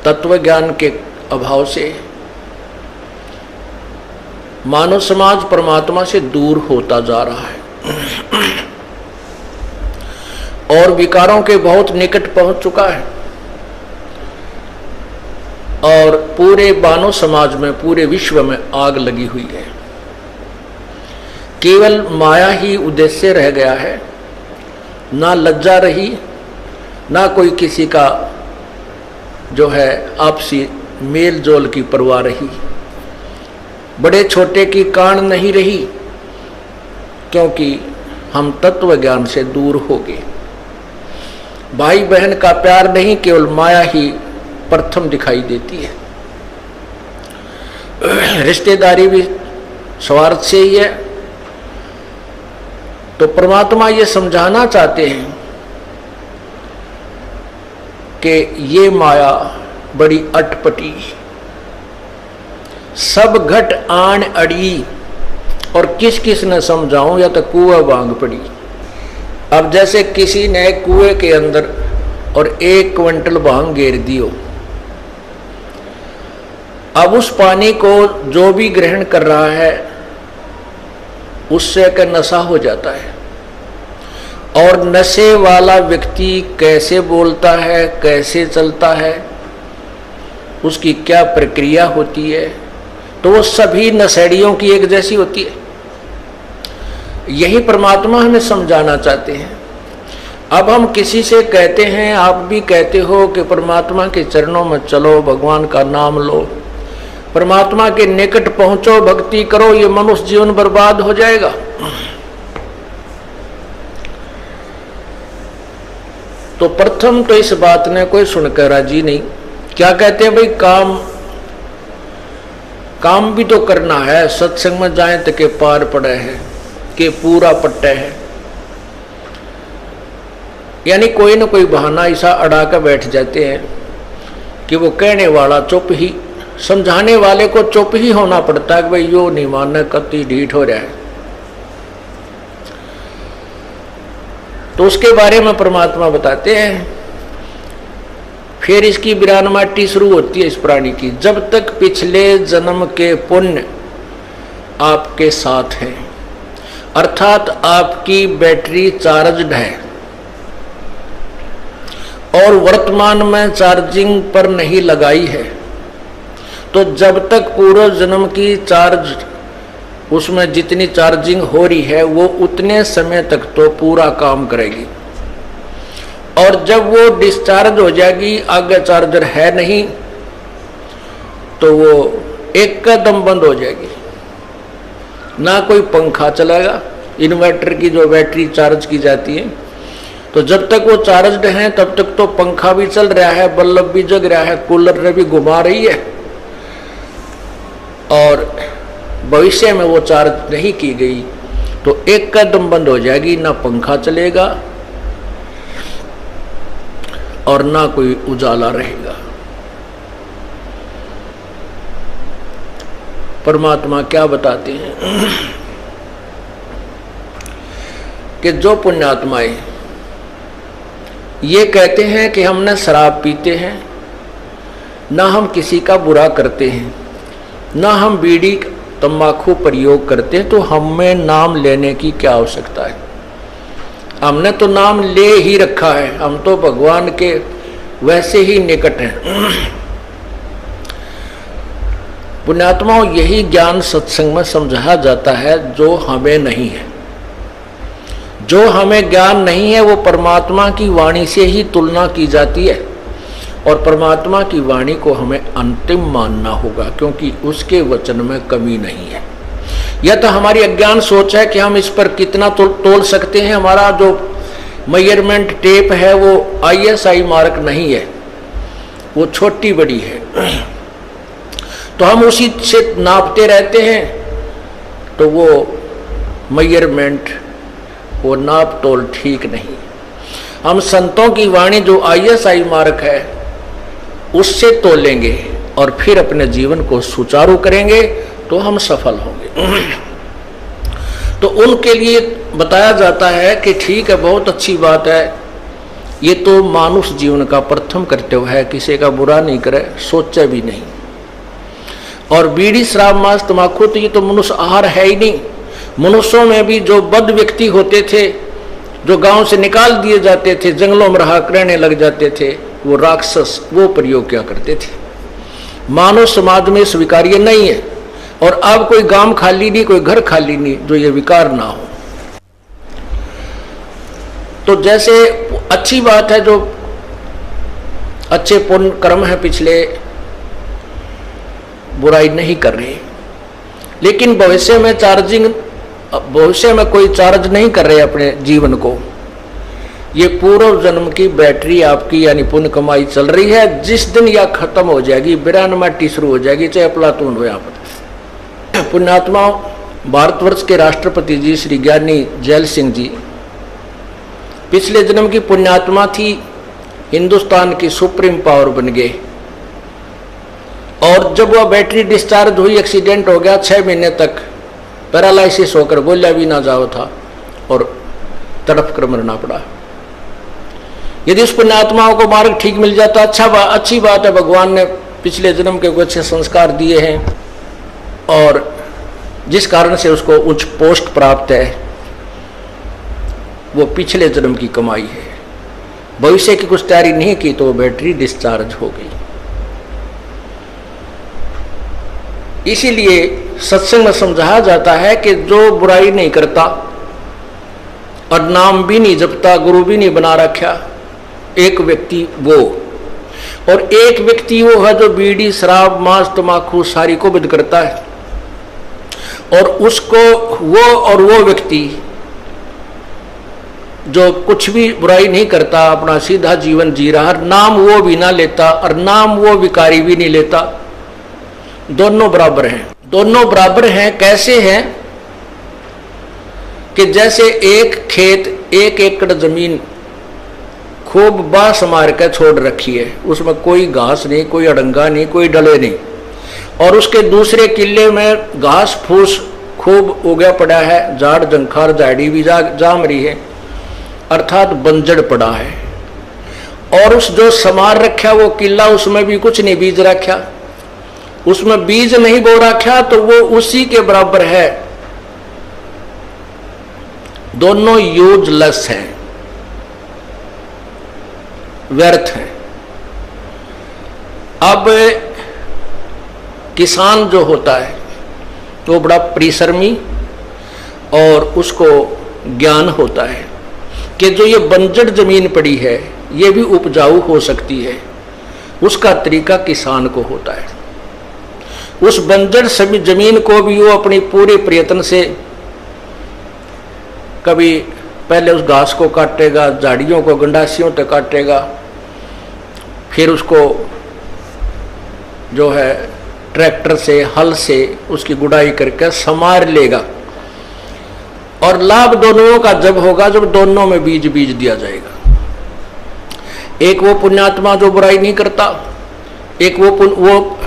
तत्व ज्ञान के अभाव से मानव समाज परमात्मा से दूर होता जा रहा है और विकारों के बहुत निकट पहुंच चुका है। और पूरे मानव समाज में, पूरे विश्व में आग लगी हुई है। केवल माया ही उद्देश्य रह गया है, ना लज्जा रही, ना कोई किसी का जो है आपसी मेल जोल की परवाह रही, बड़े छोटे की कान नहीं रही, क्योंकि हम तत्व ज्ञान से दूर हो गए। भाई बहन का प्यार नहीं, केवल माया ही प्रथम दिखाई देती है। रिश्तेदारी भी स्वार्थ से ही है। तो परमात्मा ये समझाना चाहते हैं कि ये माया बड़ी अटपटी, सब घट आन अड़ी, और किस किस ने समझाऊं, या तो कुआं बांग पड़ी। अब जैसे किसी ने कुएं के अंदर और 1 क्विंटल भांग घेर दियो, अब उस पानी को जो भी ग्रहण कर रहा है उससे का नशा हो जाता है। और नशे वाला व्यक्ति कैसे बोलता है, कैसे चलता है, उसकी क्या प्रक्रिया होती है, तो वो सभी नशेड़ियों की एक जैसी होती है। यही परमात्मा हमें समझाना चाहते हैं। अब हम किसी से कहते हैं, आप भी कहते हो कि परमात्मा के चरणों में चलो, भगवान का नाम लो, परमात्मा के निकट पहुंचो, भक्ति करो, ये मनुष्य जीवन बर्बाद हो जाएगा। तो प्रथम तो इस बात ने कोई सुनकर राजी नहीं। क्या कहते हैं भाई, काम भी तो करना है, सत्संग में जाए तो के पार पड़े है, के पूरा पट्टे है। यानी कोई ना कोई बहाना ऐसा अड़ा कर बैठ जाते हैं कि वो कहने वाला चुप ही, समझाने वाले को चुप ही होना पड़ता है कि भाई यो नहीं मानना, कति ढीठ हो रहा है। तो उसके बारे में परमात्मा बताते हैं। फिर इसकी विरानमाटी शुरू होती है इस प्राणी की। जब तक पिछले जन्म के पुण्य आपके साथ हैं, अर्थात आपकी बैटरी चार्जड है और वर्तमान में चार्जिंग पर नहीं लगाई है, तो जब तक पूर्व जन्म की चार्ज, उसमें जितनी चार्जिंग हो रही है वो उतने समय तक तो पूरा काम करेगी। और जब वो डिस्चार्ज हो जाएगी, आगे चार्जर है नहीं, तो वो एक कदम बंद हो जाएगी। ना कोई पंखा चलेगा, इन्वर्टर की जो बैटरी चार्ज की जाती है, तो जब तक वो चार्जड है तब तक तो पंखा भी चल रहा है, बल्ब भी जग रहा है, कूलर भी घुमा रही है। और भविष्य में वो चार्ज नहीं की गई तो एक कदम बंद हो जाएगी, ना पंखा चलेगा और ना कोई उजाला रहेगा। परमात्मा क्या बताते हैं कि जो पुण्यात्माएं ये कहते हैं कि हमने शराब पीते हैं, ना हम किसी का बुरा करते हैं, ना हम बीड़ी तंबाकू प्रयोग करते हैं, तो हमें नाम लेने की क्या आवश्यकता है? हमने तो नाम ले ही रखा है, हम तो भगवान के वैसे ही निकट हैं। पुण्यात्माओं, यही ज्ञान सत्संग में समझाया जाता है जो हमें नहीं है। जो हमें ज्ञान नहीं है वो परमात्मा की वाणी से ही तुलना की जाती है, और परमात्मा की वाणी को हमें अंतिम मानना होगा, क्योंकि उसके वचन में कमी नहीं है। यह तो हमारी अज्ञान सोच है कि हम इस पर कितना तोल सकते हैं। हमारा जो मेजरमेंट टेप है वो ISI मार्क नहीं है, वो छोटी बड़ी है, तो हम उसी से नापते रहते हैं। तो वो मेजरमेंट, वो नाप तोल ठीक नहीं। हम संतों की वाणी जो ISI मार्क है उससे तोलेंगे और फिर अपने जीवन को सुचारू करेंगे तो हम सफल होंगे। तो उनके लिए बताया जाता है कि ठीक है, बहुत अच्छी बात है ये तो मानुष जीवन का प्रथम कर्तव्य है, किसी का बुरा नहीं करे, सोचे भी नहीं। और बीड़ी शराब मांस तम्बाकू तो ये तो मनुष्य आहार है ही नहीं। मनुष्यों में भी जो बद व्यक्ति होते थे, जो गांव से निकाल दिए जाते थे, जंगलों में रहा रहने लग जाते थे, वो राक्षस वो प्रयोग क्या करते थे। मानव समाज में स्वीकार्य नहीं है। और अब कोई गांव खाली नहीं, कोई घर खाली नहीं जो ये विकार ना हो। तो जैसे अच्छी बात है, जो अच्छे पुण्य कर्म है पिछले, बुराई नहीं कर रहे, लेकिन भविष्य में कोई चार्ज नहीं कर रहे अपने जीवन को। ये पूर्व जन्म की बैटरी आपकी यानी पुण्य कमाई चल रही है। जिस दिन यह खत्म हो जाएगी, बिरान माटी शुरू हो जाएगी, चाहे अफलातून हो। यहाँ पर पुण्यात्मा भारतवर्ष के राष्ट्रपति जी श्री ज्ञानी जैल सिंह जी पिछले जन्म की पुण्यात्मा थी, हिंदुस्तान की सुप्रीम पावर बन गए। और जब वह बैटरी डिस्चार्ज हुई, एक्सीडेंट हो गया, 6 महीने तक पैरालाइसिस होकर बोला भी ना जाओ था और तड़प कर मरना पड़ा। यदि उस पुण्यात्माओं को मार्ग ठीक मिल जाता, अच्छी बात है, भगवान ने पिछले जन्म के कुछ संस्कार दिए हैं और जिस कारण से उसको उच्च पोस्ट प्राप्त है, वो पिछले जन्म की कमाई है। भविष्य की कुछ तैयारी नहीं की तो बैटरी डिस्चार्ज हो गई। इसीलिए सत्संग में समझाया जाता है कि जो बुराई नहीं करता और नाम भी नहीं जपता, गुरु भी नहीं बना रखा, एक व्यक्ति वो, और एक व्यक्ति वो है जो बीड़ी शराब मांस तम्बाकू सारी को बंद करता है। और उसको वो व्यक्ति जो कुछ भी बुराई नहीं करता, अपना सीधा जीवन जी रहा, नाम वो भी ना लेता और नाम वो विकारी भी नहीं लेता, दोनों बराबर हैं। दोनों बराबर हैं कैसे हैं कि जैसे एक खेत 1 एकड़ जमीन खूब बांस मार के छोड़ रखी है, उसमें कोई घास नहीं, कोई अड़ंगा नहीं, कोई डले नहीं, और उसके दूसरे किले में घास फूस खूब उगा पड़ा है, झाड़ जंखार झाड़ी भी जाम रही है, अर्थात बंजड़ पड़ा है। और उस जो समार रखा वो किला, उसमें भी कुछ नहीं बीज रखा, उसमें बीज नहीं बो रखा, तो वो उसी के बराबर है। दोनों यूजलेस हैं, व्यर्थ हैं। अब किसान जो होता है तो बड़ा परिश्रमी और उसको ज्ञान होता है कि जो ये बंजर जमीन पड़ी है ये भी उपजाऊ हो सकती है, उसका तरीका किसान को होता है। उस बंजर जमीन को भी वो अपनी पूरे प्रयत्न से कभी पहले उस घास को काटेगा, झाड़ियों को गंडासियों तक काटेगा, फिर उसको जो है ट्रैक्टर से हल से उसकी गुड़ाई करके समार लेगा। और लाभ दोनों का जब होगा जब दोनों में बीज दिया जाएगा। एक वो पुण्यात्मा जो बुराई नहीं करता, एक वो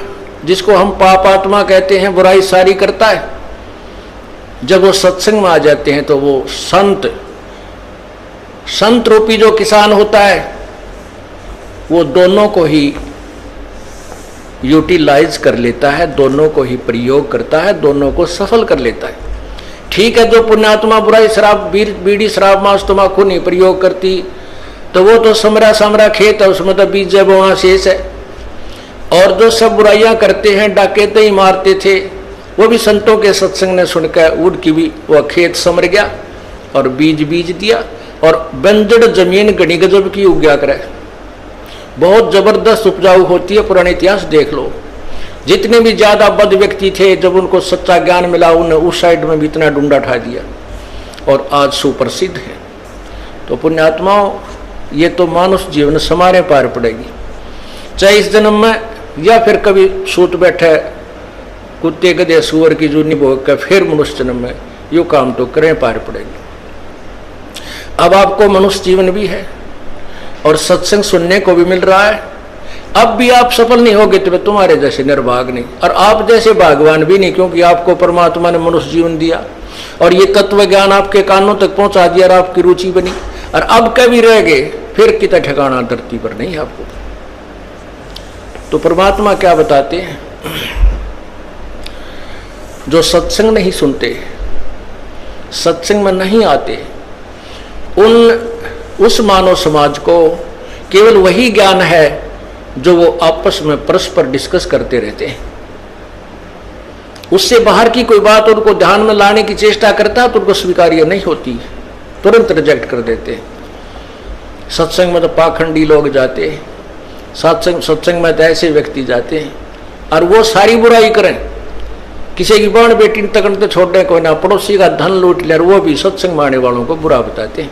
जिसको हम पापात्मा कहते हैं, बुराई सारी करता है। जब वो सत्संग में आ जाते हैं तो वो संत रूपी जो किसान होता है वो दोनों को ही यूटिलाइज कर लेता है, दोनों को ही प्रयोग करता है, दोनों को सफल कर लेता है। ठीक है, जो पुण्यात्मा बुराई शराब बीड़ी शराब मांस तम्बाकू नहीं प्रयोग करती तो वो तो समरा खेत है, उसमें तो बीज है वहां शेष है। और जो सब बुराइयां करते हैं, डाकैते ही मारते थे, वो भी संतों के सत्संग ने सुनकर उनकी भी वह खेत समर गया और बीज दिया। और बंजड़ जमीन घनी गजब की उग्या करे, बहुत जबरदस्त उपजाऊ होती है। पुराने इतिहास देख लो, जितने भी ज्यादा बद व्यक्ति थे जब उनको सच्चा ज्ञान मिला उन्हें उस साइड में भी इतना डूंडा ठा दिया और आज सुप्रसिद्ध है। तो पुण्यात्माओं, ये तो मानुष जीवन समारे पार पड़ेगी, चाहे इस जन्म में या फिर कभी सूत बैठे कुत्ते गधे सुअर की जूनी भोग कर फिर मनुष्य जन्म में, यो काम तो करें पार पड़ेगी। अब आपको मनुष्य जीवन भी है और सत्संग सुनने को भी मिल रहा है। अब भी आप सफल नहीं होगे तो तुम्हारे जैसे निर्भाग नहीं, और आप जैसे भागवान भी नहीं, क्योंकि आपको परमात्मा ने मनुष्य जीवन दिया और ये तत्व ज्ञान आपके कानों तक पहुंचा दिया और आपकी रुचि बनी। और अब कभी रह गए फिर कितना ठिकाना धरती पर नहीं है आपको। तो परमात्मा क्या बताते हैं, जो सत्संग नहीं सुनते, सत्संग में नहीं आते, उस मानव समाज को केवल वही ज्ञान है जो वो आपस में परस्पर डिस्कस करते रहते हैं। उससे बाहर की कोई बात उनको ध्यान में लाने की चेष्टा करता है तो उनको स्वीकार्य नहीं होती, तुरंत रिजेक्ट कर देते हैं। सत्संग में तो पाखंडी लोग जाते हैं, सत्संग में तो ऐसे व्यक्ति जाते हैं और वो सारी बुराई करें, किसी की बहन बेटी तक तो छोड़ने कोई ना, पड़ोसी का धन लूट ले, वो भी सत्संग में आने वालों को बुरा बताते हैं।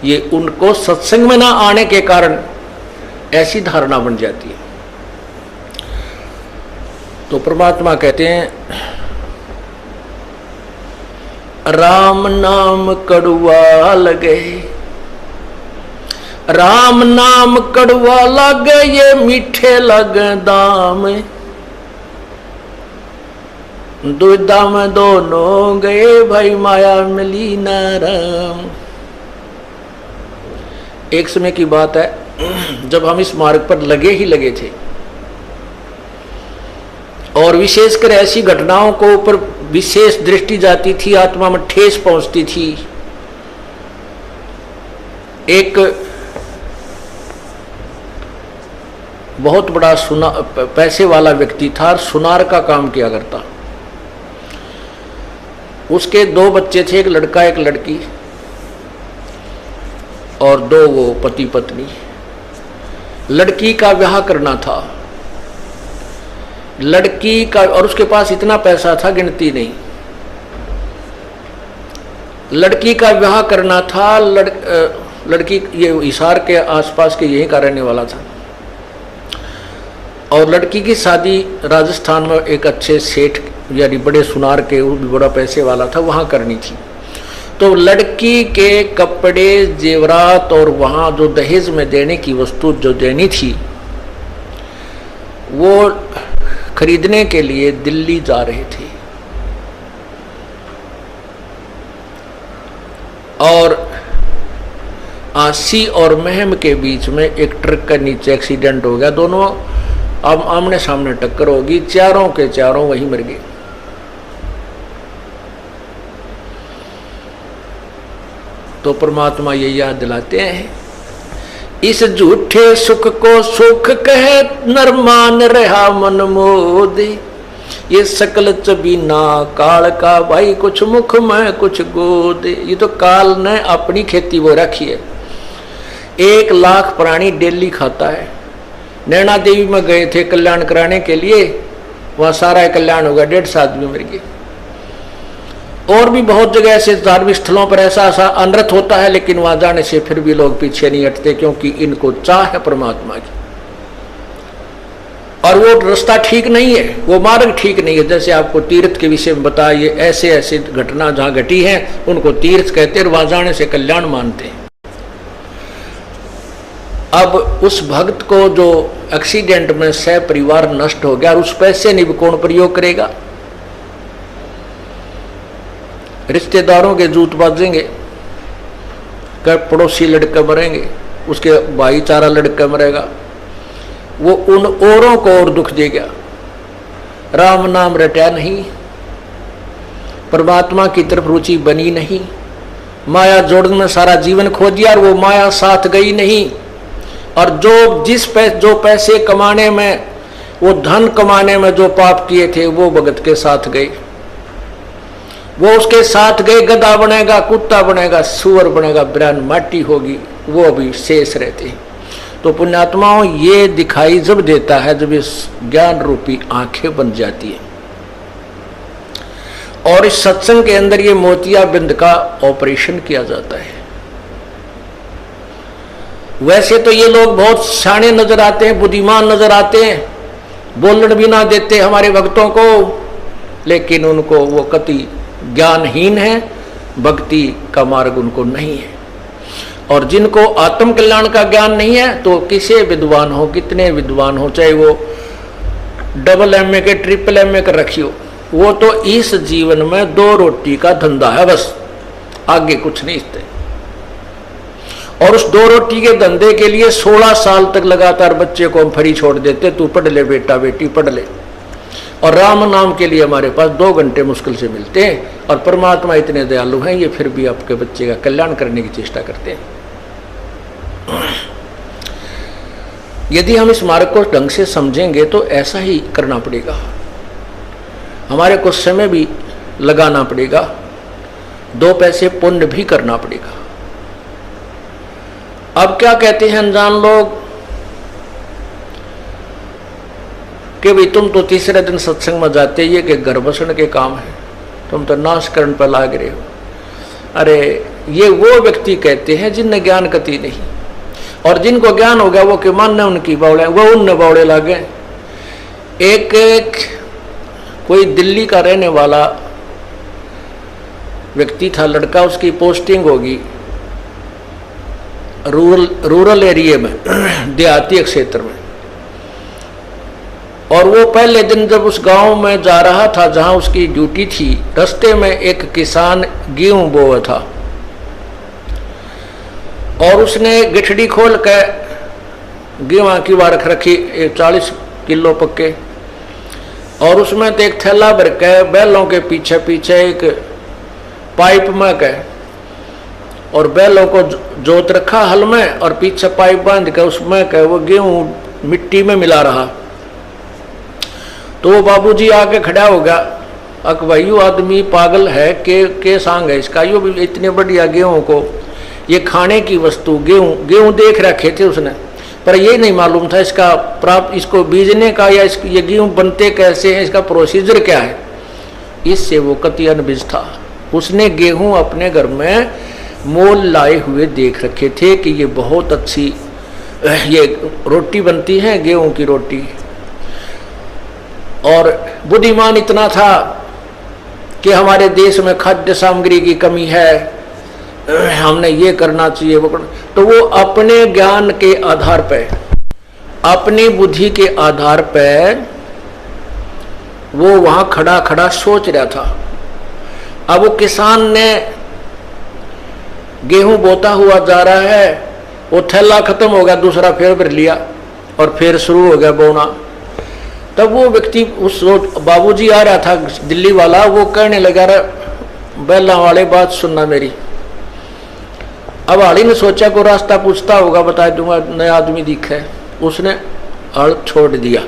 ये उनको सत्संग में ना आने के कारण ऐसी धारणा बन जाती है। तो परमात्मा कहते हैं, राम नाम कड़वा लगे, राम नाम कड़वा लगे, ये मीठे लगे दाम, दुविधा में दोनों गए, भाई माया मिली न राम। एक समय की बात है, जब हम इस मार्ग पर लगे ही लगे थे और विशेषकर ऐसी घटनाओं को ऊपर विशेष दृष्टि जाती थी, आत्मा में ठेस पहुंचती थी। एक बहुत बड़ा पैसे वाला व्यक्ति था, सुनार का काम किया करता। उसके 2 बच्चे थे, एक लड़का एक लड़की, और 2 वो पति पत्नी। लड़की का ब्याह करना था, लड़की का, और उसके पास इतना पैसा था गिनती नहीं। लड़की का ब्याह करना था, लड़की ये हिसार के आसपास के यहीं का रहने वाला था, और लड़की की शादी राजस्थान में एक अच्छे सेठ यानी बड़े सुनार के, वो भी बड़ा पैसे वाला था, वहां करनी थी। तो लड़की के कपड़े जेवरात और वहां जो दहेज में देने की वस्तु जो देनी थी वो खरीदने के लिए दिल्ली जा रहे थे। और आसी और महम के बीच में एक ट्रक के नीचे एक्सीडेंट हो गया, दोनों आमने सामने टक्कर होगी, चारों के चारों वहीं मर गए। तो परमात्मा ये याद दिलाते हैं, इस झूठे सुख को सुख कहे नर मान रहा मन मोदे, ये सकल चबीना काल का भाई, कुछ मुख में कुछ गोदे। ये तो काल ने अपनी खेती वो रखी है। 1 लाख प्राणी डेली खाता है। नैना देवी में गए थे कल्याण कराने के लिए, वहां सारा कल्याण होगा, 150 आदमी मर गए। और भी बहुत जगह ऐसे धार्मिक स्थलों पर ऐसा अनर्थ होता है, लेकिन वहां जाने से फिर भी लोग पीछे नहीं हटते, क्योंकि इनको चाह है परमात्मा की। और वो रास्ता ठीक नहीं है, वो मार्ग ठीक नहीं है। जैसे आपको तीर्थ के विषय में बताया, ये ऐसे ऐसे घटना जहां घटी है उनको तीर्थ कहते हैं, और वहां जाने से कल्याण मानते हैं। अब उस भक्त को जो एक्सीडेंट में सह परिवार नष्ट हो गया, और उस पैसे नहीं कौन प्रयोग करेगा? रिश्तेदारों के जूत बाजेंगे, पड़ोसी लड़के मरेंगे, उसके भाईचारा लड़का मरेगा, वो उन औरों को और दुख देगा। राम नाम रटा नहीं, परमात्मा की तरफ रुचि बनी नहीं, माया जोड़ने में सारा जीवन खो दिया, और वो माया साथ गई नहीं। और जो पैसे कमाने में, वो धन कमाने में जो पाप किए थे, वो भगत के साथ गए, वो उसके साथ गए। गधा बनेगा, कुत्ता बनेगा, सुअर बनेगा, बिरान माटी होगी, वो अभी शेष रहते। तो पुण्यात्माओं, ये दिखाई जब देता है जब इस ज्ञान रूपी आंखें बन जाती है, और इस सत्संग के अंदर ये मोतियाबिंद का ऑपरेशन किया जाता है। वैसे तो ये लोग बहुत शाणे नजर आते हैं, बुद्धिमान नजर आते हैं, बोलने भी ना देते हमारे भक्तों को, लेकिन उनको वो कति ज्ञानहीन है, भक्ति का मार्ग उनको नहीं है। और जिनको आत्म कल्याण का ज्ञान नहीं है, तो किसे विद्वान हो, कितने विद्वान हो, चाहे वो डबल MA के ट्रिपल MA कर रखी हो, वो तो इस जीवन में 2 रोटी का धंधा है बस, आगे कुछ नहीं इससे। और उस 2 रोटी के धंधे के लिए 16 साल तक लगातार बच्चे को हम फ्री छोड़ देते, तू पढ़ ले बेटा, बेटी पढ़ ले। और राम नाम के लिए हमारे पास 2 घंटे मुश्किल से मिलते हैं, और परमात्मा इतने दयालु हैं, ये फिर भी आपके बच्चे का कल्याण करने की चेष्टा करते हैं। यदि हम इस मार्ग को ढंग से समझेंगे तो ऐसा ही करना पड़ेगा। हमारे को समय भी लगाना पड़ेगा, 2 पैसे पुण्य भी करना पड़ेगा। अब क्या कहते हैं अनजान लोग कि भाई तुम तो तीसरे दिन सत्संग में जाते ही कि घर बसने के काम है, तुम तो नाशकरण पर लाग रहे हो। अरे ये वो व्यक्ति कहते हैं जिनने ज्ञान कति नहीं, और जिनको ज्ञान हो गया वो कि मानने उनकी बावड़े, वो उनने बावड़े लागे। एक कोई दिल्ली का रहने वाला व्यक्ति था, लड़का, उसकी पोस्टिंग होगी रूरल एरिया में, देहाती क्षेत्र में। और वो पहले दिन जब उस गांव में जा रहा था जहां उसकी ड्यूटी थी, रास्ते में एक किसान गेहूं बोया था, और उसने गिठड़ी खोल के गेहूं की वारख रखी 40 किलो पक्के, और उसमें तो एक थैला भर के बैलों के पीछे पीछे एक पाइप में के, और बैलों को जोत रखा हल में, और पीछे पाइप बांध के उसमें के वो गेहूं मिट्टी में मिला रहा। तो वो बाबूजी आके खड़ा हो गया, अक भाई यू आदमी पागल है के सांग है इसका, यो भी इतने बढ़िया गेहूं को, ये खाने की वस्तु गेहूं देख रखे थे उसने, पर ये नहीं मालूम था इसका प्राप्त, इसको बीजने का या ये गेहूं बनते कैसे हैं, इसका प्रोसीजर क्या है। इससे वो कति अनभिज था। उसने गेहूं अपने घर में मोल लाए हुए देख रखे थे कि ये बहुत अच्छी ये रोटी बनती है, गेहूं की रोटी। और बुद्धिमान इतना था कि हमारे देश में खाद्य सामग्री की कमी है, हमने ये करना चाहिए वो करना। तो वो अपने ज्ञान के आधार पर, अपनी बुद्धि के आधार पर वो वहां खड़ा खड़ा सोच रहा था। अब वो किसान ने गेहूं बोता हुआ जा रहा है, वो थैला खत्म हो गया, दूसरा फिर भर लिया और फिर शुरू हो गया बोना। तब वो व्यक्ति, उस बाबूजी आ रहा था दिल्ली वाला, वो कहने लगा, बैला वाले बात सुनना मेरी। अब हाड़ी ने सोचा को रास्ता पूछता होगा, बता दूंगा, नया आदमी दिखा है। उसने हल छोड़ दिया,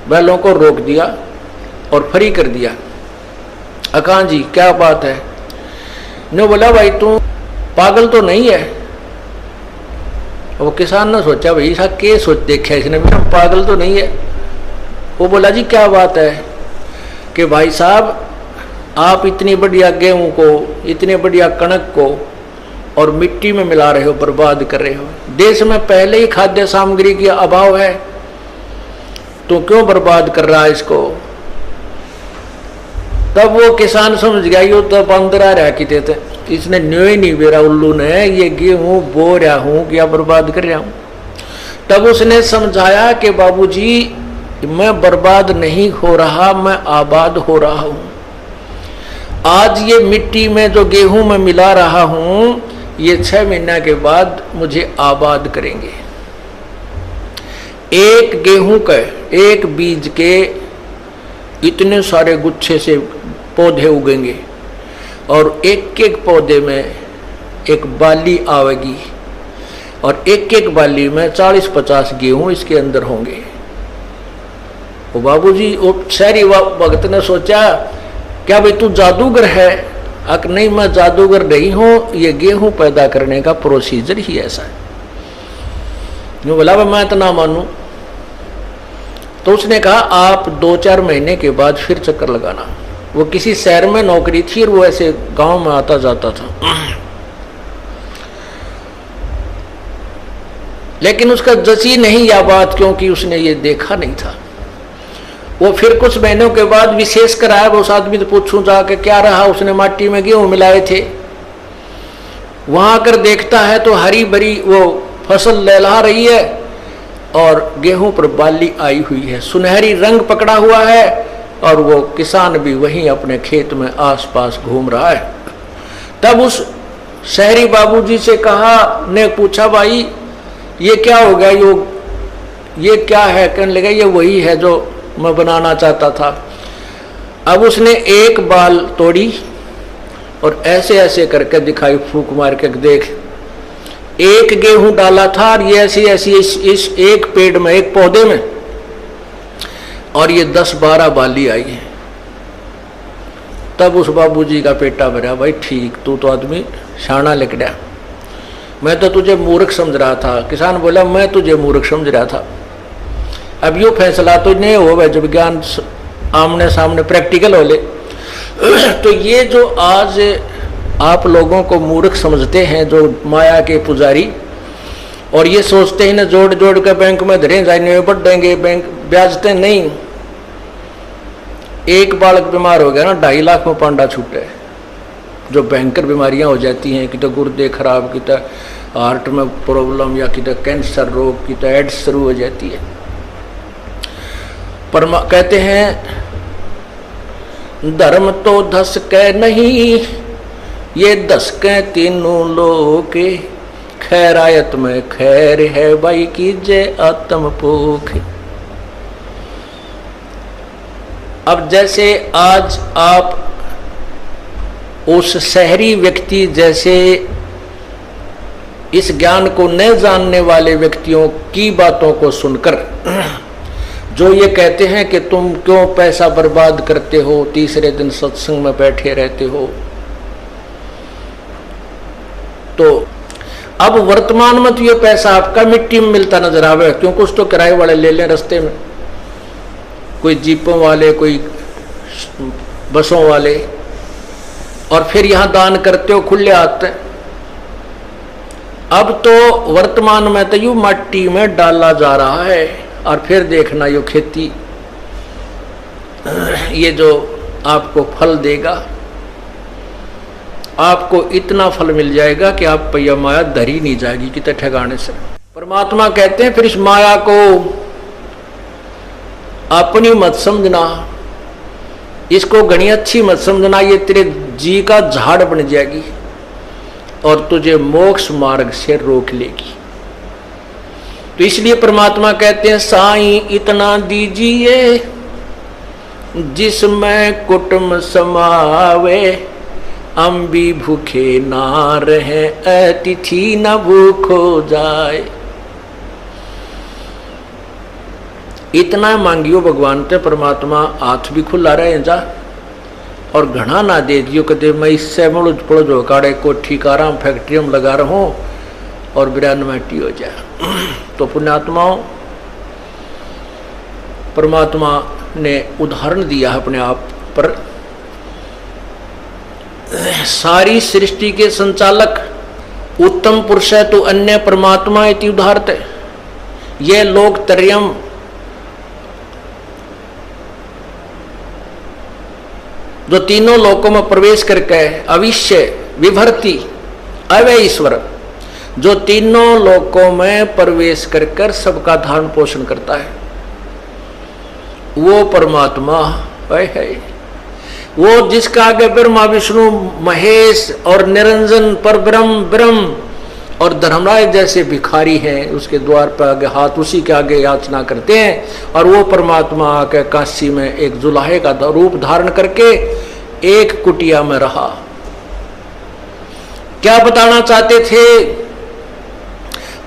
बैलों को रोक दिया और फ्री कर दिया। अकान जी क्या बात है? ने बोला भाई तू पागल तो नहीं है? वो किसान ने सोचा भाई ऐसा के सोच देखा इसने, पागल तो नहीं है। वो बोला जी क्या बात है कि भाई साहब आप इतनी बढ़िया गेहूं को, इतने बढ़िया कणक को और मिट्टी में मिला रहे हो, बर्बाद कर रहे हो। देश में पहले ही खाद्य सामग्री की अभाव है, तो क्यों बर्बाद कर रहा है इसको? तब वो किसान समझ गया यो तो अंदर आ रहा कि थे, इसने न्यो ही नहीं बेरा उल्लू ने, ये गेहूं बो रहा हूं क्या बर्बाद कर रहा हूं। तब उसने समझाया कि बाबूजी मैं बर्बाद नहीं हो रहा, मैं आबाद हो रहा हूं। आज ये मिट्टी में जो गेहूं मैं मिला रहा हूं, ये 6 महीना के बाद मुझे आबाद करेंगे। एक गेहूं के, एक बीज के इतने सारे गुच्छे से पौधे उगेंगे, और एक एक पौधे में एक बाली आवेगी, और एक एक बाली में 40-50 गेहूं इसके अंदर होंगे। वो बाबूजी, वो शहरी भगत ने सोचा क्या भाई तू जादूगर है? अक नहीं, मैं जादूगर नहीं हूं, ये गेहूं पैदा करने का प्रोसीजर ही ऐसा है। जो बोला मैं तो ना मानू। तो उसने कहा आप 2-4 महीने के बाद फिर चक्कर लगाना। वो किसी शहर में नौकरी थी और वो ऐसे गांव में आता जाता था, लेकिन उसका जची नहीं यह बात, क्योंकि उसने ये देखा नहीं था। वो फिर कुछ महीनों के बाद विशेष कराया, उस आदमी तो पूछूं जाके क्या रहा, उसने माटी में गेहूं मिलाए थे। वहां आकर देखता है तो हरी भरी वो फसल लहला रही है और गेहूं पर बाली आई हुई है, सुनहरी रंग पकड़ा हुआ है, और वो किसान भी वहीं अपने खेत में आसपास घूम रहा है। तब उस शहरी बाबूजी से कहा, ने पूछा भाई ये क्या हो गया योग, ये क्या है? कहने लगा ये वही है जो मैं बनाना चाहता था। अब उसने एक बाल तोड़ी और ऐसे ऐसे करके दिखाई, फूंक मार के, देख एक गेहूं डाला था और ये ऐसी ऐसी इस एक पेड़ में, एक पौधे में, और ये 10-12 बाली आई है। तब उस बाबूजी का पेटा भरा, भाई ठीक, तू तो आदमी शाना लिख गया, मैं तो तुझे मूर्ख समझ रहा था। किसान बोला मैं तुझे मूर्ख समझ रहा था। अब यो फैसला तो नहीं हो जब ज्ञान आमने सामने प्रैक्टिकल हो ले। तो ये जो आज आप लोगों को मूर्ख समझते हैं, जो माया के पुजारी, और ये सोचते हैं ना जोड़ जोड़ के बैंक में धरे जाए बढ़ देंगे, बैंक ब्याजते नहीं। एक बालक बीमार हो गया ना, 2.5 लाख में पांडा छूटे। जो भयंकर बीमारियां हो जाती हैं, कि तो गुर्दे खराब, कि तो हार्ट में प्रॉब्लम, या कि तो कैंसर रोग, कि तो एड्स शुरू हो जाती है। पर कहते हैं धर्म तो धस के नहीं, ये धस के तीनों लोग, खैरायत में खैर है भाई कीजे आत्म पोख। अब जैसे आज आप उस शहरी व्यक्ति जैसे इस ज्ञान को न जानने वाले व्यक्तियों की बातों को सुनकर जो ये कहते हैं कि तुम क्यों पैसा बर्बाद करते हो, तीसरे दिन सत्संग में बैठे रहते हो, तो अब वर्तमान में तो ये पैसा आपका मिट्टी में मिलता नजर आवे, क्यों कुछ तो किराए वाले ले लें रास्ते में, कोई जीपों वाले, कोई बसों वाले, और फिर यहां दान करते हो खुले आते। अब तो वर्तमान में तो यूं मिट्टी में डाला जा रहा है, और फिर देखना यो खेती, ये जो आपको फल देगा, आपको इतना फल मिल जाएगा कि आप पैया माया धरी नहीं जाएगी कितने ठिकाने से। परमात्मा कहते हैं फिर इस माया को अपनी मत समझना, इसको घनी अच्छी मत समझना, ये तेरे जी का झाड़ बन जाएगी और तुझे मोक्ष मार्ग से रोक लेगी। तो इसलिए परमात्मा कहते हैं साईं इतना दीजिए जिसमें कुटुंब समावे, हम भी भूखे ना रहे अतिथि न भूखो जाए। इतना मांगियो भगवान ते, परमात्मा हाथ भी खुला रहे जा, और घना ना दे दियो कदे मैं इससे मुड़ पड़ जो काड़े कोठी काराम फैक्ट्री में लगा रहा हूं और बिरान माटी हो जाए। तो पुण्यात्माओं, परमात्मा ने उदाहरण दिया अपने आप पर। सारी सृष्टि के संचालक उत्तम पुरुष है तो अन्य परमात्मा इति उदाहरते। ये लोक त्रयम् जो तीनों लोकों में प्रवेश करके अविश्य विभर्ति अव्यय ईश्वर, जो तीनों लोकों में प्रवेश कर सबका धारण पोषण करता है, वो परमात्मा है। वो जिसका आगे ब्रह्मा विष्णु महेश और निरंजन पर ब्रह्म और धर्मराज जैसे भिखारी हैं, उसके द्वार पर आगे हाथ उसी के आगे याचना करते हैं, और वो परमात्मा आके काशी में एक जुलाहे का रूप धारण करके एक कुटिया में रहा। क्या बताना चाहते थे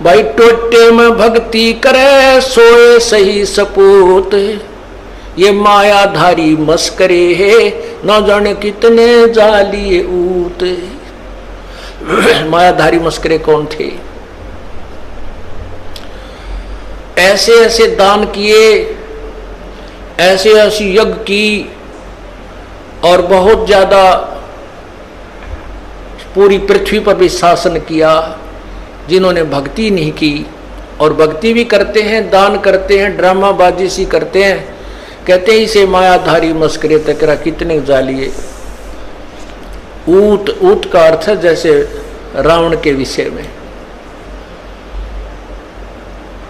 भाई? टोटे में भक्ति करे सोए सही सपूत, ये मायाधारी मस्करे है न जाने कितने जालिए ऊत। मायाधारी मस्करे कौन थे? ऐसे ऐसे दान किए, ऐसे ऐसी यज्ञ की, और बहुत ज्यादा पूरी पृथ्वी पर भी शासन किया, जिन्होंने भक्ति नहीं की। और भक्ति भी करते हैं, दान करते हैं, ड्रामाबाजी सी करते हैं, कहते हैं इसे मायाधारी मस्करे तकरा कितने जालिए ऊत। ऊत का अर्थ है जैसे रावण के विषय में,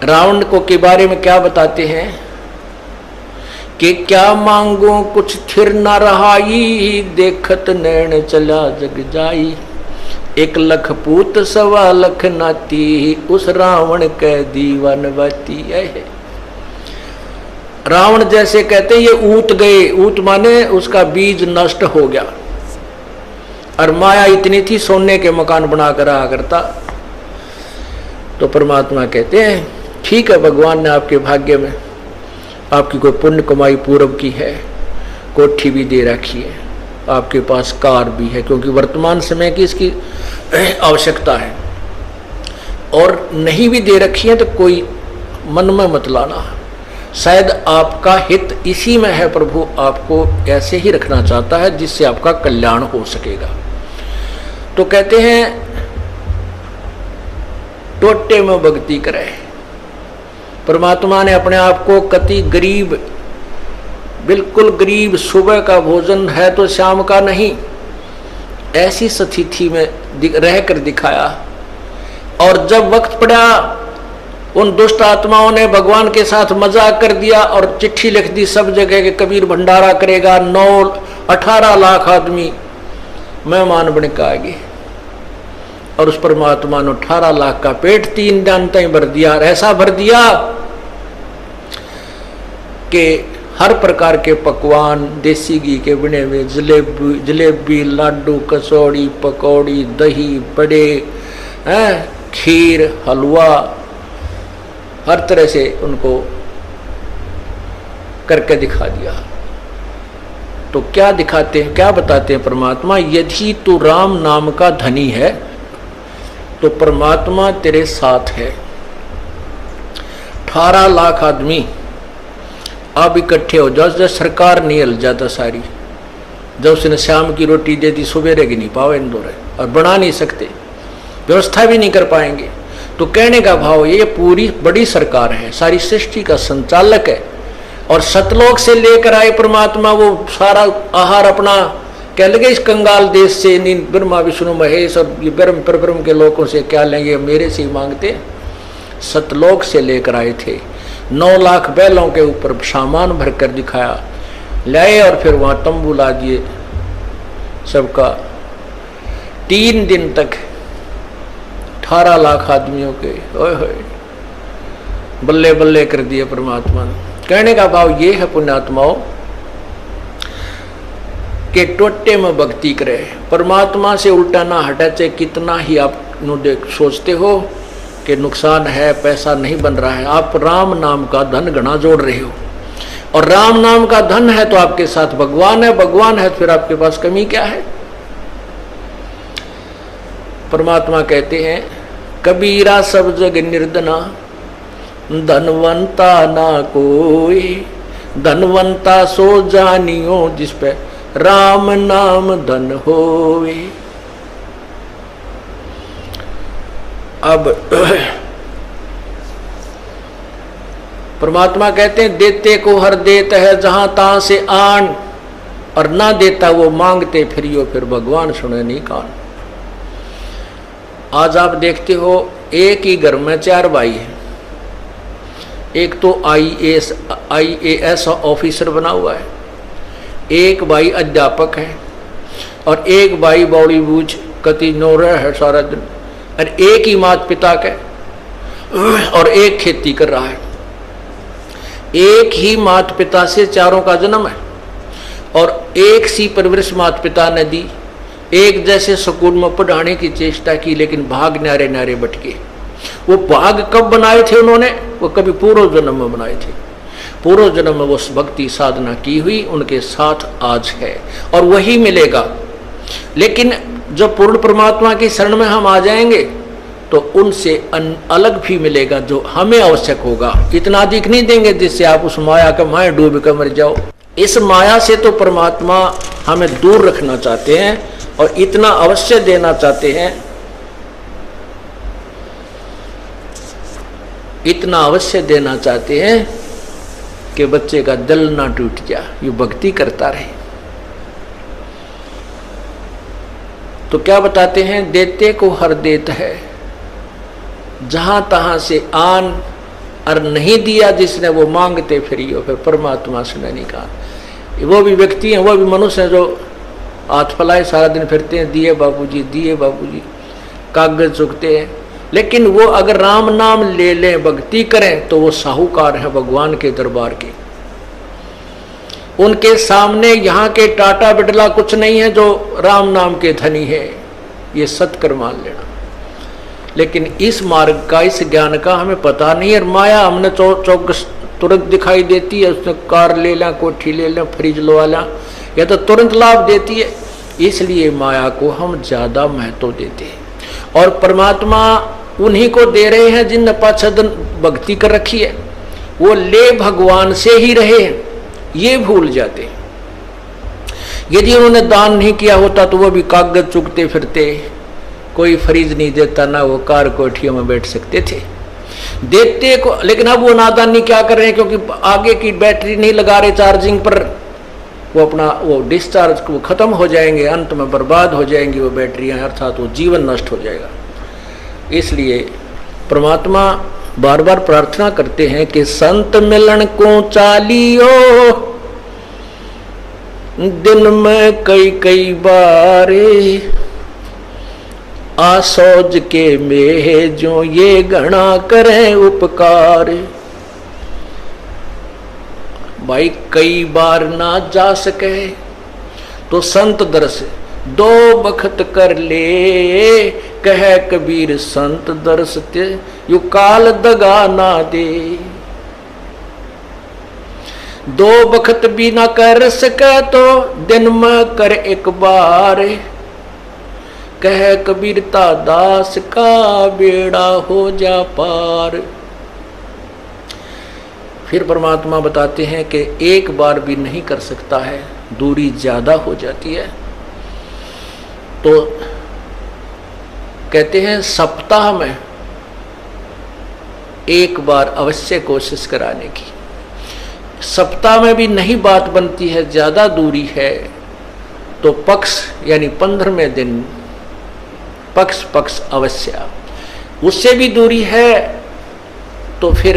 रावण को के बारे में क्या बताते हैं कि क्या मांगो कुछ थिर न रहाई, देखत नैन चला जग जाई, 1 लाख पूत 1.25 लाख नाती, उस रावण के दीवान बाती है। रावण जैसे कहते ये ऊत गए, ऊत माने उसका बीज नष्ट हो गया, और माया इतनी थी सोने के मकान बनाकर रहा करता। तो परमात्मा कहते हैं ठीक है, भगवान ने आपके भाग्य में आपकी कोई पुण्य कमाई पूर्व की है, कोठी भी दे रखी है, आपके पास कार भी है, क्योंकि वर्तमान समय की इसकी आवश्यकता है, और नहीं भी दे रखी है तो कोई मन में मत लाना, शायद आपका हित इसी में है, प्रभु आपको ऐसे ही रखना चाहता है जिससे आपका कल्याण हो सकेगा। तो कहते हैं टोटे में भक्ति करे। परमात्मा ने अपने आप को कति गरीब, बिल्कुल गरीब, सुबह का भोजन है तो शाम का नहीं, ऐसी स्थिति में रहकर दिखाया। और जब वक्त पड़ा उन दुष्ट आत्माओं ने भगवान के साथ मजाक कर दिया और चिट्ठी लिख दी सब जगह के कबीर भंडारा करेगा, 18 लाख आदमी मेहमान बन के आएंगे। और उस परमात्मा ने 18 लाख का पेट 3 दिन तक भर दिया, और ऐसा भर दिया कि हर प्रकार के पकवान, देसी घी के बने हुए जलेबी, लाडू, कचौड़ी, पकौड़ी, दही, बड़े, खीर, हलवा, हर तरह से उनको करके दिखा दिया। तो क्या दिखाते हैं, क्या बताते हैं परमात्मा? यदि तू राम नाम का धनी है तो परमात्मा तेरे साथ है। 18 लाख आदमी अब इकट्ठे हो जाओ, जब सरकार नहीं हिल जाता सारी, जब उसने शाम की रोटी दे दी, सुबेरे की नहीं पावे इंदौर, और बना नहीं सकते, व्यवस्था भी नहीं कर पाएंगे। तो कहने का भाव ये पूरी बड़ी सरकार है, सारी सृष्टि का संचालक है, और सतलोक से लेकर आए परमात्मा वो सारा आहार अपना कह लगे इस कंगाल देश से, ब्रह्मा विष्णु महेश और ये ब्रह्म परब्रह्म के लोगों से क्या लेंगे, मेरे से ही मांगते। सतलोक से लेकर आए थे, 9 लाख बैलों के ऊपर सामान भर कर दिखाया, लाए और फिर वहां तंबू ला दिए सबका। 3 दिन तक 18 लाख आदमियों के ओए होए बल्ले बल्ले कर दिए परमात्मा ने। कहने का भाव ये है पुण्यात्माओं के टोटे में भक्ति करे, परमात्मा से उल्टा ना हटा, चाहे कितना ही आप सोचते हो कि नुकसान है, पैसा नहीं बन रहा है, आप राम नाम का धन घना जोड़ रहे हो, और राम नाम का धन है तो आपके साथ भगवान है, भगवान है तो फिर आपके पास कमी क्या है? परमात्मा कहते हैं कबीरा सब जग निर्धना, धनवंता ना कोई, धनवंता सो जानियो जिस पे राम नाम धन होवे। अब परमात्मा कहते हैं देते को हर देत है जहां तहां से आन, और ना देता वो मांगते फिरियो, फिर भगवान सुने नहीं कान। आज आप देखते हो एक ही घर में 4 भाई हैं, एक तो IAS ऑफिसर बना हुआ है, एक भाई अध्यापक है, और एक भाई बॉलीवुड कति नोरा है सारा दिन, और एक ही माता पिता के, और एक खेती कर रहा है। एक ही माता पिता से चारों का जन्म है, और एक सी परवरिश माता पिता ने दी, एक जैसे स्कूल में पढ़ाने की चेष्टा की, लेकिन भाग न्यारे न्यारे बटके। वो भाग कब बनाए थे उन्होंने? वो कभी पूर्व जन्म में बनाए थे, पूर्व जन्म में वो भक्ति साधना की हुई उनके साथ आज है, और वही मिलेगा। लेकिन जब पूर्ण परमात्मा की शरण में हम आ जाएंगे तो उनसे अलग भी मिलेगा जो हमें आवश्यक होगा। इतना अधिक नहीं देंगे जिससे आप उस माया का माया डूब कर मर जाओ। इस माया से तो परमात्मा हमें दूर रखना चाहते हैं, और इतना अवश्य देना चाहते हैं, इतना अवश्य देना चाहते हैं कि बच्चे का दिल ना टूट जाए, ये भक्ति करता रहे। तो क्या बताते हैं? देते को हर देत है जहां तहां से आन, और नहीं दिया जिसने वो मांगते फिरियो, फिर परमात्मा सुने नहीं कहा। वो भी व्यक्ति हैं, वो भी मनुष्य हैं जो हाथ फैलाए सारा दिन फिरते हैं, दिए बाबूजी दिए बाबूजी, कागज चुकते हैं, लेकिन वो अगर राम नाम ले लें, भक्ति करें, तो वो साहूकार है भगवान के दरबार के। उनके सामने यहाँ के टाटा बिरला कुछ नहीं है जो राम नाम के धनी है, ये सत्कर मान लेना। लेकिन इस मार्ग का, इस ज्ञान का हमें पता नहीं है। माया हमने चौकस तुरंत दिखाई देती है, उसने कार ले लें, कोठी ले लें, फ्रिज लगा लें, या तो तुरंत लाभ देती है, इसलिए माया को हम ज्यादा महत्व देते हैं। और परमात्मा उन्हीं को दे रहे हैं जिनने पाछदन भक्ति कर रखी है, वो ले भगवान से ही रहे हैं, ये भूल जाते हैं। यदि उन्होंने दान नहीं किया होता तो वो भी कागज चुगते फिरते, कोई फ्रिज नहीं देता, ना वो कार कोठियों में बैठ सकते थे, देते को। लेकिन अब वो नादानी क्या कर रहे हैं, क्योंकि आगे की बैटरी नहीं लगा रहे चार्जिंग पर, वो अपना वो डिस्चार्ज वो खत्म हो जाएंगे, अंत में बर्बाद हो जाएंगी वो बैटरियां, अर्थात वो जीवन नष्ट हो जाएगा। इसलिए परमात्मा बार बार प्रार्थना करते हैं कि संत मिलन को चालियो, दिन में कई कई बारे, आसौज के मेह जो ये गणा करें उपकार। भाई कई बार ना जा सके तो संत दर्श दो बखत कर ले, कह कबीर संत दर्श ते यू काल दगा ना दे। दो बखत भी ना कर सके तो दिन में कर एक बार, कह कबीरता दास का बेड़ा हो जा पार। फिर परमात्मा बताते हैं कि एक बार भी नहीं कर सकता है, दूरी ज्यादा हो जाती है, तो कहते हैं सप्ताह में एक बार अवश्य कोशिश कराने की। सप्ताह में भी नहीं बात बनती है, ज्यादा दूरी है, तो पक्ष यानी 15वें दिन पक्ष अवश्य। उससे भी दूरी है तो फिर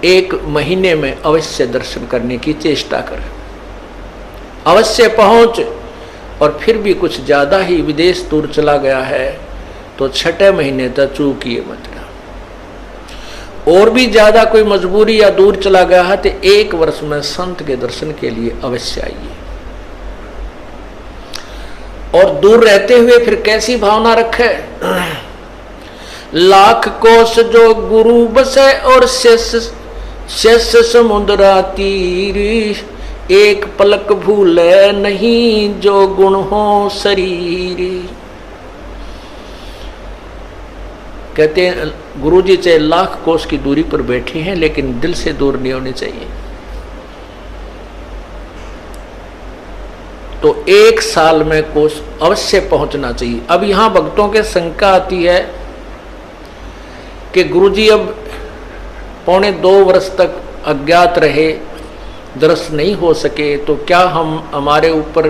एक महीने में अवश्य दर्शन करने की चेष्टा कर, अवश्य पहुंच। और फिर भी कुछ ज्यादा ही विदेश दूर चला गया है तो 6 महीने तक चूकिए मत। और भी ज्यादा कोई मजबूरी या दूर चला गया है तो 1 वर्ष में संत के दर्शन के लिए अवश्य आइए। और दूर रहते हुए फिर कैसी भावना रखे, लाख कोस जो गुरु बसे और शेष समुद्रा तीर, एक पलक भूले नहीं जो गुण हो शरीर। कहते हैं गुरु जी चाहे लाख कोस की दूरी पर बैठे हैं लेकिन दिल से दूर नहीं होने चाहिए। तो 1 साल में कोस अवश्य पहुंचना चाहिए। अब यहां भक्तों के शंका आती है कि गुरुजी अब 1.25 वर्ष तक अज्ञात रहे, दर्शन नहीं हो सके, तो क्या हमारे ऊपर,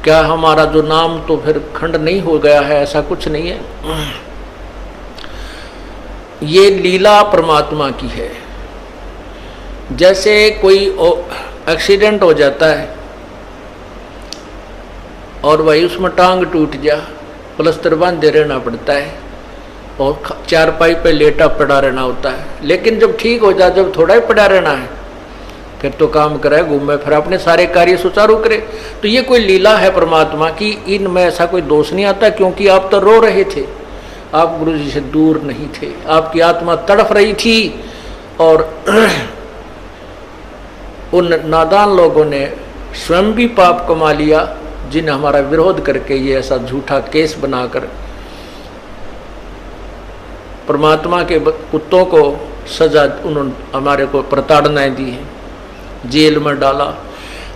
क्या हमारा जो नाम तो फिर खंड नहीं हो गया है? ऐसा कुछ नहीं है, ये लीला परमात्मा की है। जैसे कोई एक्सीडेंट हो जाता है और भाई उसमें टांग टूट जा, प्लस्तर बांधे रहना पड़ता है और चारपाई पे लेटा पड़ा रहना होता है। लेकिन जब ठीक हो जाए, जब थोड़ा ही पड़ा रहना है, फिर तो काम करे, घूमे, फिर अपने सारे कार्य सुचारू करे। तो ये कोई लीला है परमात्मा की, इनमें ऐसा कोई दोष नहीं आता। क्योंकि आप तो रो रहे थे, आप गुरु जी से दूर नहीं थे, आपकी आत्मा तड़फ रही थी और उन नादान लोगों ने स्वयं भी पाप कमा लिया जिन्हें हमारा विरोध करके ये ऐसा झूठा केस बनाकर परमात्मा के कुत्तों को सजा, उन्होंने हमारे को प्रताड़नाएं दी है, जेल में डाला।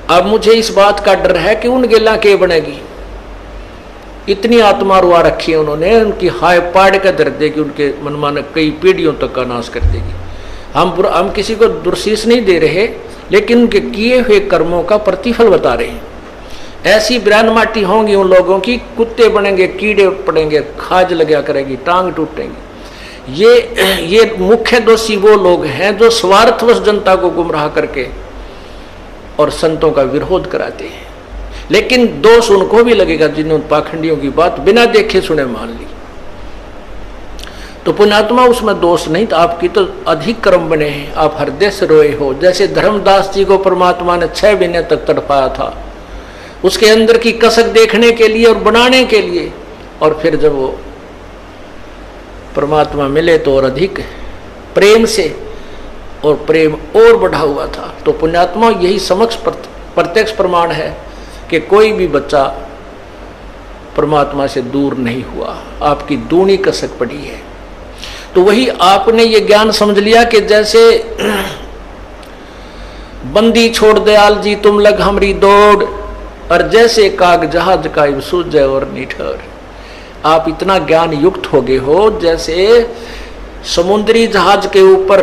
अब मुझे इस बात का डर है कि उन गेला के बनेगी। इतनी आत्मा रुआ रखी है उन्होंने, उनकी हाय पाड़ कर दर देगी, उनके मनमाने कई पीढ़ियों तक का नाश कर देगी। हम किसी को दुर्शीष नहीं दे रहे, लेकिन उनके किए हुए कर्मों का प्रतिफल बता रहे हैं। ऐसी ब्रान माटी होंगी उन लोगों की, कुत्ते बनेंगे, कीड़े पड़ेंगे, खाज लगा करेगी, टांग टूटेंगे। ये मुख्य दोषी वो लोग हैं जो स्वार्थवश जनता को गुमराह करके और संतों का विरोध कराते हैं। लेकिन दोष उनको भी लगेगा जिन्होंने पाखंडियों की बात बिना देखे सुने मान ली। तो पुण्यात्मा उसमें दोष नहीं था, आपकी तो अधिक कर्म बने हैं, आप हृदय से रोए हो। जैसे धर्मदास जी को परमात्मा ने 6 महीने तक तड़पाया था, उसके अंदर की कसक देखने के लिए और बनाने के लिए, और फिर जब वो परमात्मा मिले तो और अधिक प्रेम से, और प्रेम और बढ़ा हुआ था। तो पुण्यात्मा यही समक्ष प्रत्यक्ष प्रमाण है कि कोई भी बच्चा परमात्मा से दूर नहीं हुआ, आपकी दूनी कसक पड़ी है। तो वही आपने ये ज्ञान समझ लिया कि जैसे बंदी छोड़ दयाल जी तुम लग हमरी दौड़, और जैसे काग जहाज का सूझ और निठर। आप इतना ज्ञान युक्त हो गए हो जैसे समुद्री जहाज के ऊपर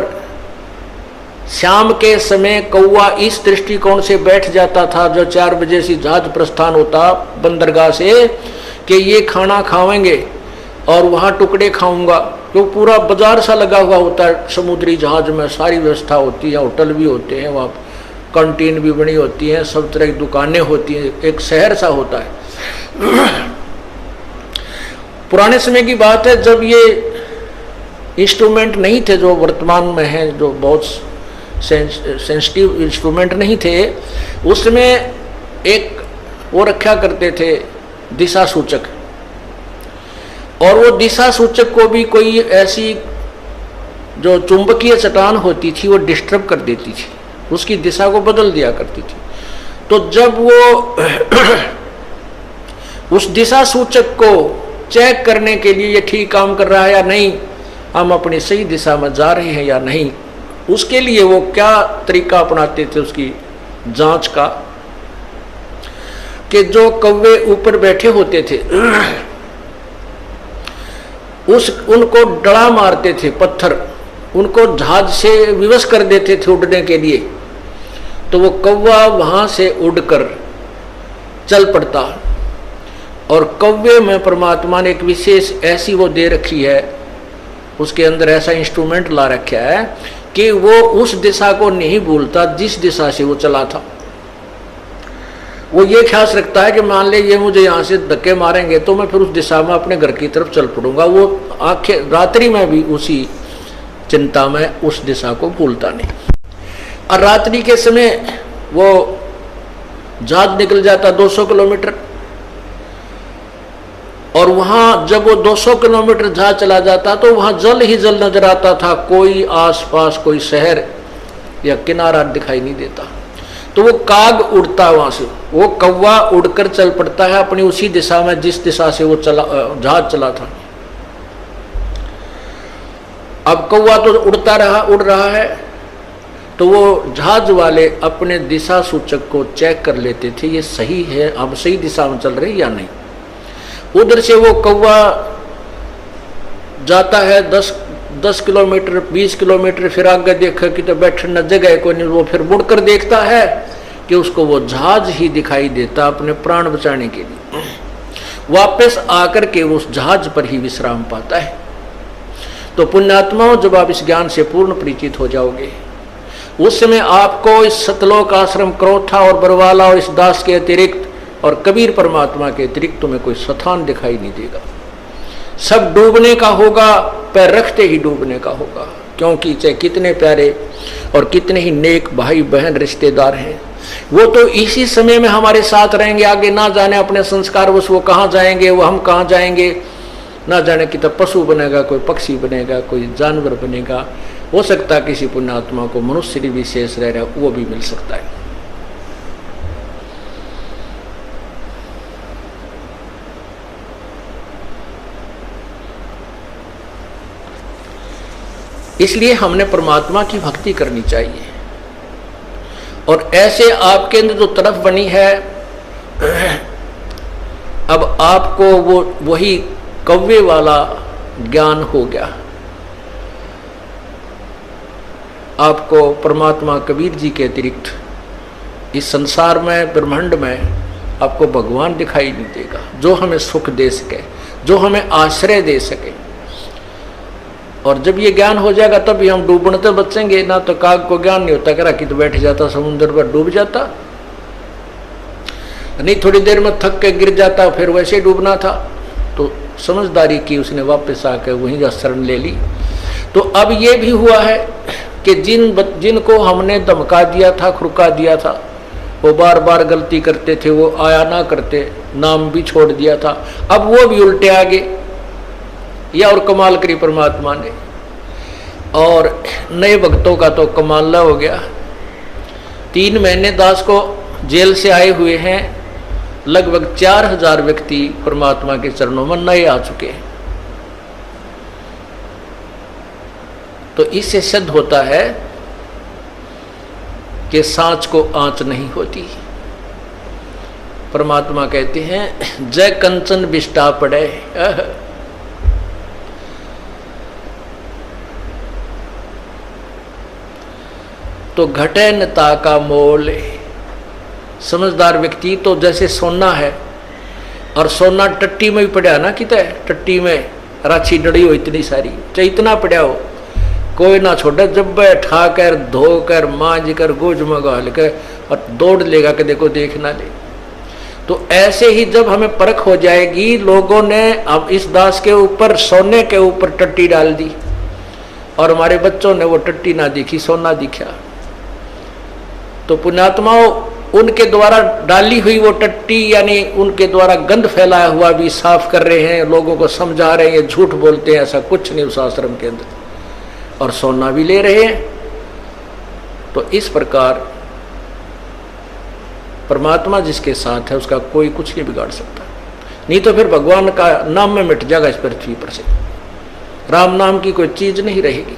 शाम के समय कौवा इस दृष्टिकोण से बैठ जाता था, जो 4 बजे से जहाज प्रस्थान होता बंदरगाह से, कि ये खाना खाएंगे और वहाँ टुकड़े खाऊंगा, क्यों पूरा बाजार सा लगा हुआ होता है समुद्री जहाज में, सारी व्यवस्था होती है, होटल भी होते हैं वहाँ, कैंटीन भी बनी होती है, सब तरह की दुकानें होती हैं, एक शहर सा होता है। पुराने समय की बात है जब ये इंस्ट्रूमेंट नहीं थे जो वर्तमान में हैं, जो बहुत सेंसिटिव इंस्ट्रूमेंट नहीं थे, उसमें एक वो रखा करते थे दिशा सूचक, और वो दिशा सूचक को भी कोई ऐसी जो चुंबकीय चट्टान होती थी वो डिस्टर्ब कर देती थी, उसकी दिशा को बदल दिया करती थी। तो जब वो उस दिशा सूचक को चेक करने के लिए ये ठीक काम कर रहा है या नहीं, हम अपनी सही दिशा में जा रहे हैं या नहीं, उसके लिए वो क्या तरीका अपनाते थे उसकी जांच का, कि जो कौवे ऊपर बैठे होते थे उनको डड़ा मारते थे पत्थर, उनको जहाज से विवश कर देते थे उड़ने के लिए, तो वो कौवा वहां से उड़कर चल पड़ता। और कौवे में परमात्मा ने एक विशेष ऐसी वो दे रखी है, उसके अंदर ऐसा इंस्ट्रूमेंट ला रखा है कि वो उस दिशा को नहीं भूलता जिस दिशा से वो चला था। वो ये ख्याल रखता है कि मान ले ये मुझे यहाँ से धक्के मारेंगे तो मैं फिर उस दिशा में अपने घर की तरफ चल पड़ूंगा। वो आंखें रात्रि में भी उसी चिंता में उस दिशा को भूलता नहीं। और रात्रि के समय वो जहाज निकल जाता 200 किलोमीटर, और वहां जब वो 200 किलोमीटर जहाज चला जाता तो वहां जल ही जल नजर आता था, कोई आसपास कोई शहर या किनारा दिखाई नहीं देता। तो वो काग उड़ता वहां से, वो कौवा उड़कर चल पड़ता है अपनी उसी दिशा में जिस दिशा से वो जहाज चला था। अब कौवा तो उड़ता रहा, उड़ रहा है, तो वो जहाज वाले अपने दिशा सूचक को चेक कर लेते थे, ये सही है, हम सही दिशा में चल रहे या नहीं। उधर से वो कौवा जाता है 10 किलोमीटर 20 किलोमीटर, फिर आगे देखा कि तो बैठने जगह कोई नहीं, वो फिर मुड़कर देखता है कि उसको वो जहाज ही दिखाई देता अपने प्राण बचाने के लिए। वापस आकर के उस जहाज पर ही विश्राम पाता है। तो पुण्यात्माओं, जब आप इस ज्ञान से पूर्ण परिचित हो जाओगे, उस समय आपको इस सतलोक आश्रम क्रोथा और बरवाला और इस दास के अतिरिक्त और कबीर परमात्मा के अतिरिक्त तुम्हें कोई स्थान दिखाई नहीं देगा। सब डूबने का होगा, पैर रखते ही डूबने का होगा, क्योंकि चाहे कितने प्यारे और कितने ही नेक भाई बहन रिश्तेदार हैं, वो तो इसी समय में हमारे साथ रहेंगे। आगे ना जाने अपने संस्कार बस वो कहाँ जाएंगे, वो हम कहाँ जाएंगे, ना जाने कि तो पशु बनेगा, कोई पक्षी बनेगा, कोई जानवर बनेगा। हो सकता है किसी पुण्यात्मा को मनुष्य विशेष रह रहा वो भी मिल सकता है। इसलिए हमने परमात्मा की भक्ति करनी चाहिए। और ऐसे आपके अंदर जो तरफ बनी है, अब आपको वो वही कौवे वाला ज्ञान हो गया। आपको परमात्मा कबीर जी के अतिरिक्त इस संसार में, ब्रह्मांड में आपको भगवान दिखाई नहीं देगा, जो हमें सुख दे सके, जो हमें आश्रय दे सके। और जब ये ज्ञान हो जाएगा तभी हम डूबने तो बचेंगे। ना तो काग को ज्ञान नहीं होता, करा कि तो बैठ जाता समुद्र पर डूब जाता। नहीं थोड़ी देर में थक के गिर जाता, फिर वैसे डूबना था। तो समझदारी की उसने, वापस आकर वहीं शरण ले ली। तो अब ये भी हुआ है कि जिनको हमने धमका दिया था, खुरका दिया था, वो बार बार गलती करते थे, वो आया ना करते, नाम भी छोड़ दिया था, अब वो भी उल्टे आ गए। या और कमाल करी परमात्मा ने। और नए भक्तों का तो कमाल हो गया। 3 महीने दास को जेल से आए हुए हैं, लगभग 4000 व्यक्ति परमात्मा के चरणों में नए आ चुके हैं। तो इससे सिद्ध होता है कि सांच को आंच नहीं होती। परमात्मा कहते हैं जय कंचन बिष्टा पड़े। तो घटे नता का मोल। समझदार व्यक्ति तो जैसे सोना है, और सोना टट्टी में भी पड़ा ना, कितना टट्टी में राछी डड़ी हो इतनी सारी, चाहे इतना पड़ा हो, कोई ना छोड़े, जब बैठा कर धो कर मांझ कर गोज मगाल कर और दौड़ लेगा कि देखो देखना ले। तो ऐसे ही जब हमें परख हो जाएगी, लोगों ने अब इस दास के ऊपर सोने के ऊपर टट्टी डाल दी, और हमारे बच्चों ने वो टट्टी ना दिखी, सोना दिखा। तो पुण्यात्माओं, उनके द्वारा डाली हुई वो टट्टी, यानी उनके द्वारा गंध फैलाया हुआ भी साफ कर रहे हैं, लोगों को समझा रहे हैं, ये झूठ बोलते हैं, ऐसा कुछ नहीं उस आश्रम के अंदर, और सोना भी ले रहे हैं। तो इस प्रकार परमात्मा जिसके साथ है उसका कोई कुछ नहीं बिगाड़ सकता। नहीं तो फिर भगवान का नाम में मिट जाएगा इस पृथ्वी पर से, राम नाम की कोई चीज नहीं रहेगी।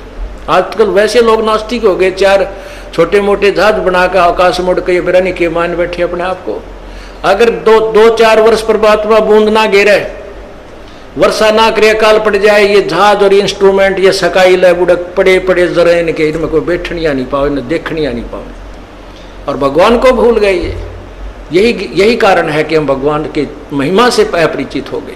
आजकल वैसे लोग नास्तिक हो गए, 4 छोटे मोटे जहाज बनाकर आकाश मोड़ के बिरानी के मान बैठे अपने आप को। अगर 2-4 वर्ष परमात्मा बूंद ना गिरे, वर्षा ना करे, अकाल पड़ जाए, ये जहाज और इंस्ट्रूमेंट ये सकाइल है बुड़क पड़े पड़े जरा इनके, इनमें कोई बैठनिया नहीं पाओ, इन्हें देखनिया नहीं पाओ, और भगवान को भूल गए। यही कारण है कि हम भगवान की महिमा से अपरिचित हो गए।